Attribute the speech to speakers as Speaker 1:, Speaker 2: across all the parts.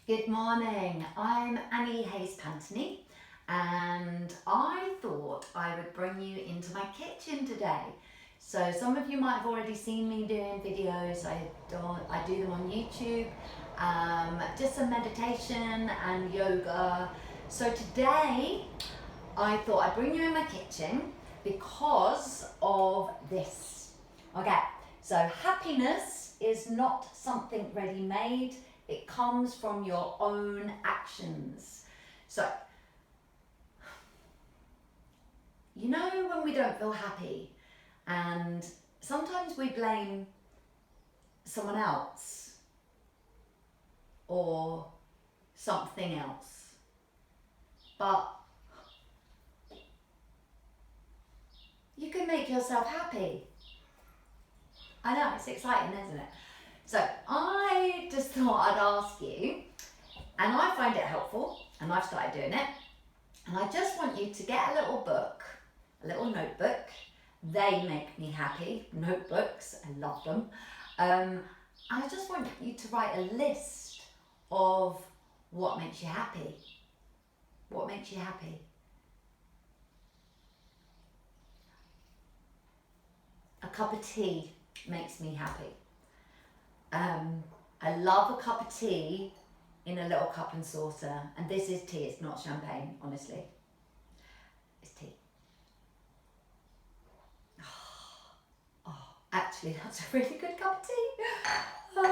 Speaker 1: Good morning, I'm Annie Hayes-Pantony and I thought I would bring you into my kitchen today. So some of you might have already seen me doing videos, I do them on YouTube, just some meditation and yoga. So today I thought I'd bring you in my kitchen because of this. Okay, so happiness is not something ready-made. It comes from your own actions. So, you know when we don't feel happy and sometimes we blame someone else or something else, but you can make yourself happy. I know, it's exciting, isn't it? So I just thought I'd ask you, and I find it helpful, and I've started doing it, and I just want you to get a little book, a little notebook. They make me happy, notebooks, I love them. I just want you to write a list of what makes you happy. What makes you happy? A cup of tea makes me happy. I love a cup of tea in a little cup and saucer, and this is tea, it's not champagne, honestly. It's tea. Oh, actually, that's a really good cup of tea.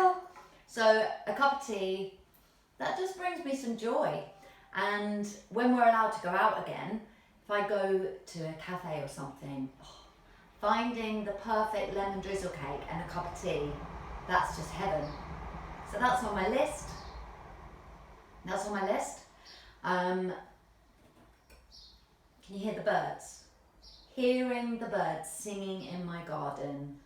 Speaker 1: So a cup of tea, that just brings me some joy. And when we're allowed to go out again, if I go to a cafe or something, finding the perfect lemon drizzle cake and a cup of tea, that's just heaven. So that's on my list. That's on my list. Can you hear the birds? Hearing the birds singing in my garden,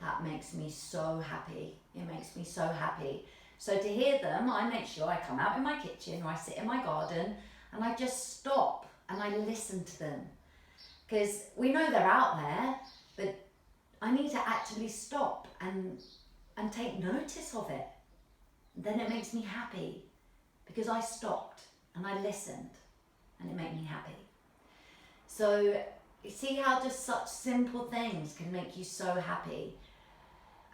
Speaker 1: that makes me so happy. It makes me so happy. So to hear them, I make sure I come out in my kitchen or I sit in my garden and I just stop and I listen to them. Because we know they're out there, but I need to actually stop and take notice of it. Then it makes me happy because I stopped and I listened and it made me happy. So you see how just such simple things can make you so happy.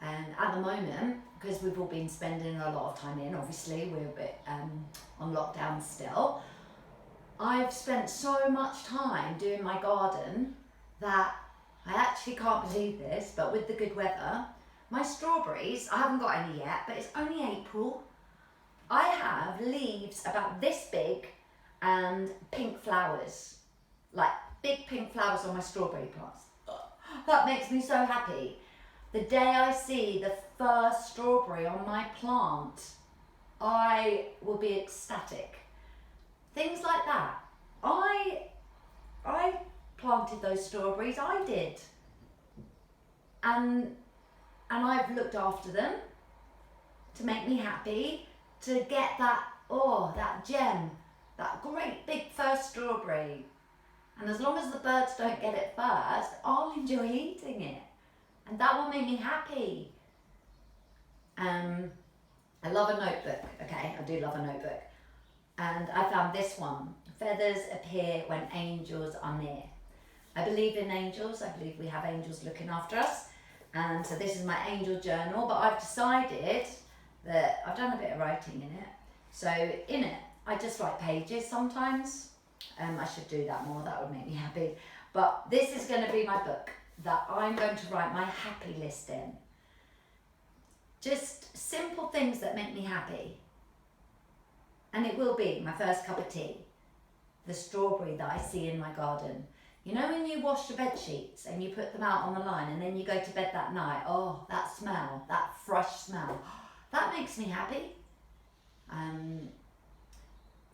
Speaker 1: And at the moment, because we've all been spending a lot of time in, obviously we're a bit on lockdown still, I've spent so much time doing my garden that I actually can't believe this, but with the good weather, my strawberries, I haven't got any yet, but it's only April. I have leaves about this big and pink flowers, like big pink flowers on my strawberry plants. That makes me so happy. The day I see the first strawberry on my plant, I will be ecstatic. Things like that. I planted those strawberries, I did. And I've looked after them to make me happy, to get that gem, that great big first strawberry. And as long as the birds don't get it first, I'll enjoy eating it. And that will make me happy. I love a notebook, okay? I do love a notebook. And I found this one. Feathers appear when angels are near. I believe in angels. I believe we have angels looking after us. And so this is my angel journal, but I've decided that I've done a bit of writing in it. So in it, I just write pages sometimes. I should do that more, that would make me happy. But this is going to be my book that I'm going to write my happy list in. Just simple things that make me happy. And it will be my first cup of tea, the strawberry that I see in my garden. You know when you wash your bed sheets and you put them out on the line and then you go to bed that night, oh, that smell, that fresh smell, that makes me happy.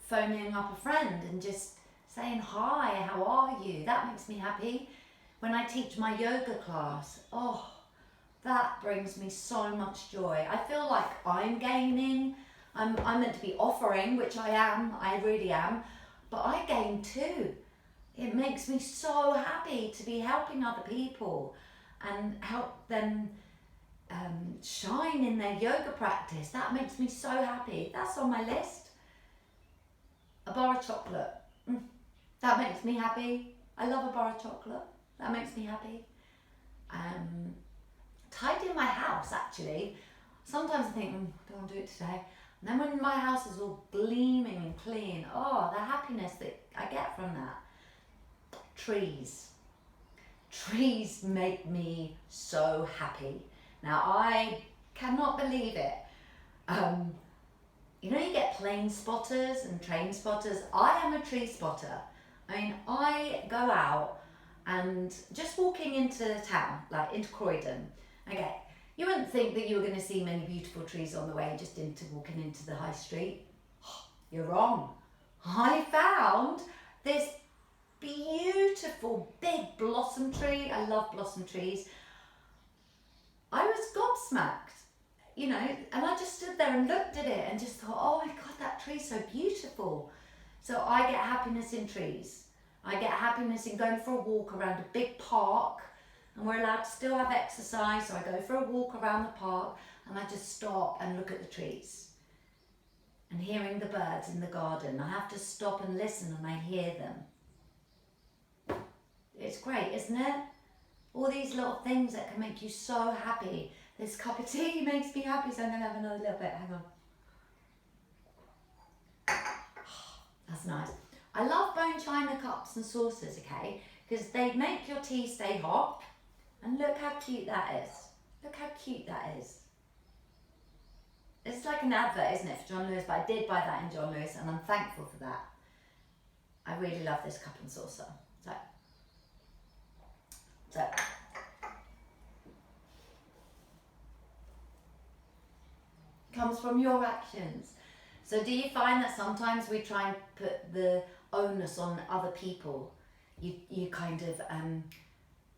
Speaker 1: Phoning up a friend and just saying, hi, how are you? That makes me happy. When I teach my yoga class, oh, that brings me so much joy. I feel like I'm gaining. I'm meant to be offering, which I am, I really am, but I gain too. It makes me so happy to be helping other people and help them shine in their yoga practice. That makes me so happy. That's on my list. A bar of chocolate. That makes me happy. I love a bar of chocolate. That makes me happy. Tidying my house, actually. Sometimes I think, don't want to do it today. And then when my house is all gleaming and clean, oh, the happiness that I get from that. Trees. Trees make me so happy. Now, I cannot believe it. You know, you get plane spotters and train spotters. I am a tree spotter. I mean, I go out and just walking into town, like into Croydon, okay, you wouldn't think that you were going to see many beautiful trees on the way just into walking into the high street. You're wrong. I found this beautiful big blossom tree. I love blossom trees. I was gobsmacked, you know, and I just stood there and looked at it and just thought, oh my God, that tree's so beautiful. So I get happiness in trees. I get happiness in going for a walk around a big park, and we're allowed to still have exercise, so I go for a walk around the park and I just stop and look at the trees. And hearing the birds in the garden, I have to stop and listen and I hear them. It's great, isn't it? All these little things that can make you so happy. This cup of tea makes me happy, so I'm going to have another little bit. Hang on. That's nice. I love bone china cups and saucers, okay? Because they make your tea stay hot. And look how cute that is. Look how cute that is. It's like an advert, isn't it, for John Lewis? But I did buy that in John Lewis, and I'm thankful for that. I really love this cup and saucer. So. Comes from your actions. So do you find that sometimes we try and put the onus on other people? You kind of,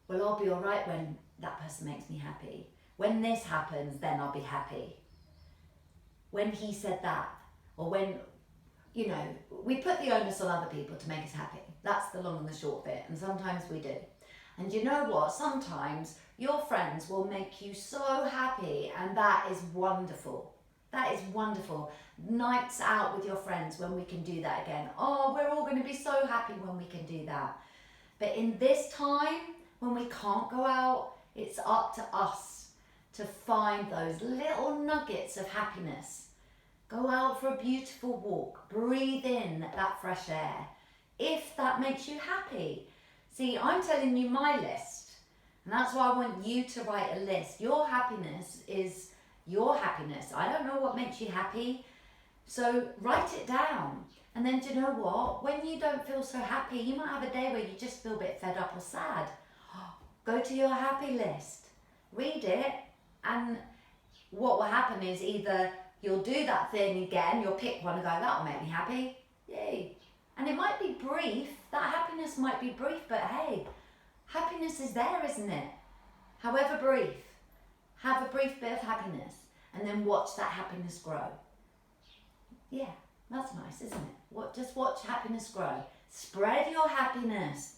Speaker 1: well, I'll be all right when that person makes me happy. When this happens, then I'll be happy. When he said that, or when, you know, we put the onus on other people to make us happy. That's the long and the short bit, and sometimes we do. And you know what? Sometimes your friends will make you so happy, and that is wonderful. That is wonderful. Nights out with your friends when we can do that again. Oh, we're all going to be so happy when we can do that. But in this time, when we can't go out, it's up to us to find those little nuggets of happiness. Go out for a beautiful walk. Breathe in that fresh air. If that makes you happy. See, I'm telling you my list. And that's why I want you to write a list. Your happiness is your happiness. I don't know what makes you happy. So write it down. And then do you know what? When you don't feel so happy, you might have a day where you just feel a bit fed up or sad. Go to your happy list. Read it. And what will happen is either you'll do that thing again, you'll pick one and go, that'll make me happy. Yay. And it might be brief. That happiness might be brief, but hey, happiness is there, isn't it? However brief. Have a brief bit of happiness and then watch that happiness grow. Yeah, that's nice, isn't it? Just watch happiness grow. Spread your happiness.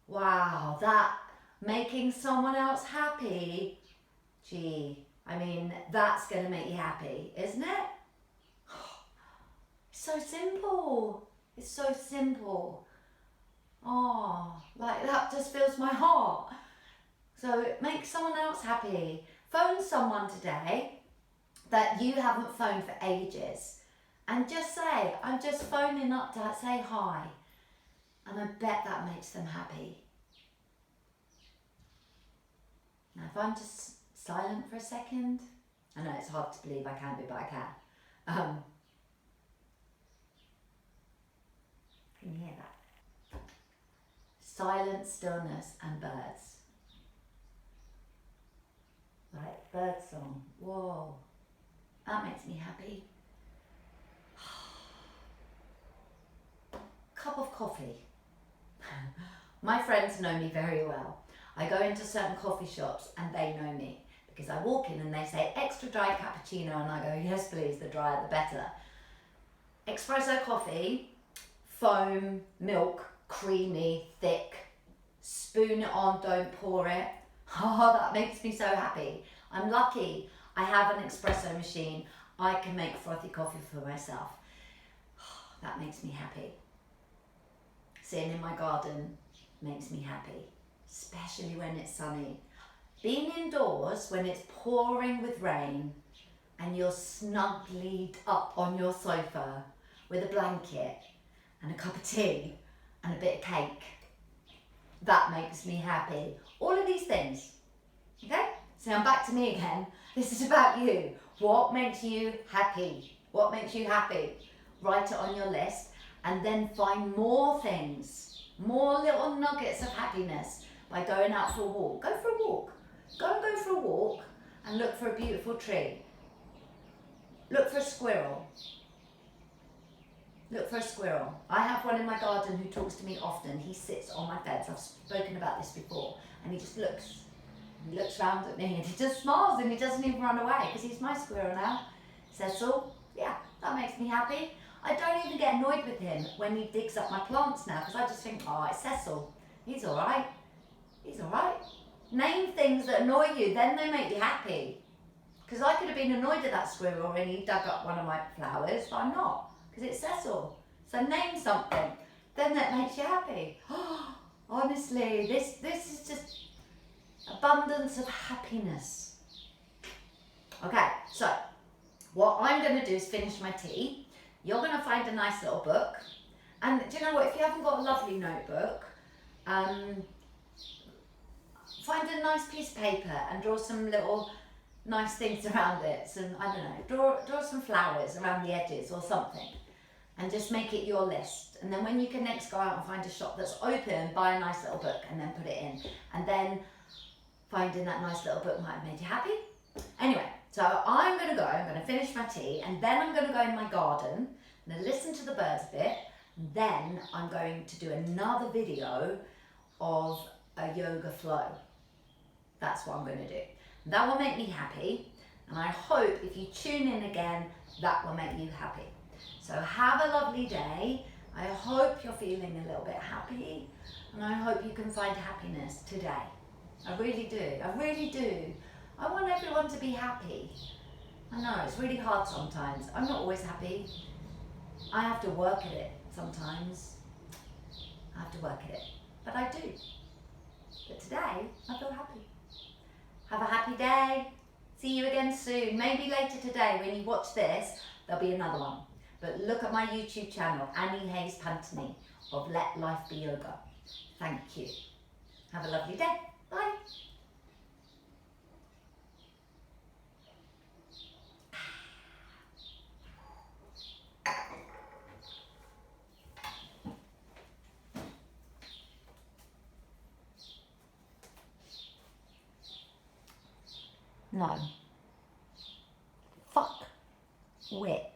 Speaker 1: Wow, that making someone else happy, gee, I mean, that's going to make you happy, isn't it? It's so simple. It's so simple. Oh, like that just fills my heart. So make someone else happy. Phone someone today that you haven't phoned for ages and just say, I'm just phoning up to say hi. And I bet that makes them happy. Now if I'm just silent for a second, I know it's hard to believe I can be, but I can. Can you hear that? Silence, stillness and birds. Like bird song. Whoa. That makes me happy. Cup of coffee. My friends know me very well. I go into certain coffee shops and they know me because I walk in and they say extra dry cappuccino and I go, yes please, the drier the better. Espresso coffee, foam, milk, creamy, thick, spoon it on, don't pour it. Oh, that makes me so happy. I'm lucky I have an espresso machine. I can make frothy coffee for myself. That makes me happy. Sitting in my garden makes me happy, especially when it's sunny. Being indoors when it's pouring with rain and you're snugly up on your sofa with a blanket and a cup of tea and a bit of cake, that makes me happy. All of these things, okay? So I'm back to me again. This is about you. What makes you happy? What makes you happy? Write it on your list and then find more things, more little nuggets of happiness by going out for a walk. Go for a walk. Go for a walk and look for a beautiful tree. Look for a squirrel. Look for a squirrel. I have one in my garden who talks to me often. He sits on my fence. I've spoken about this before. And he just looks. He looks round at me and he just smiles and he doesn't even run away because he's my squirrel now. Cecil, yeah, that makes me happy. I don't even get annoyed with him when he digs up my plants now because I just think, oh, it's Cecil. He's all right. He's all right. Name things that annoy you, then they make you happy. Because I could have been annoyed at that squirrel when he dug up one of my flowers, but I'm not, because it's Cecil. So name something, then that makes you happy. Honestly, this is just abundance of happiness. Okay, so what I'm going to do is finish my tea. You're going to find a nice little book. And do you know what, if you haven't got a lovely notebook, find a nice piece of paper and draw some little nice things around it. Some, I don't know, draw some flowers around the edges or something. And just make it your list. And then when you can next go out and find a shop that's open, buy a nice little book and then put it in. And then finding that nice little book might have made you happy. Anyway, so I'm going to finish my tea and then I'm going to go in my garden and listen to the birds a bit. And then I'm going to do another video of a yoga flow. That's what I'm going to do. That will make me happy. And I hope if you tune in again, that will make you happy. So have a lovely day. I hope you're feeling a little bit happy. And I hope you can find happiness today. I really do. I really do. I want everyone to be happy. I know, it's really hard sometimes. I'm not always happy. I have to work at it sometimes. I have to work at it. But I do. But today, I feel happy. Have a happy day. See you again soon. Maybe later today when you watch this, there'll be another one. But look at my YouTube channel, Annie Hayes-Pantony of Let Life Be Yoga. Thank you. Have a lovely day. Bye. No. Fuck. Wit.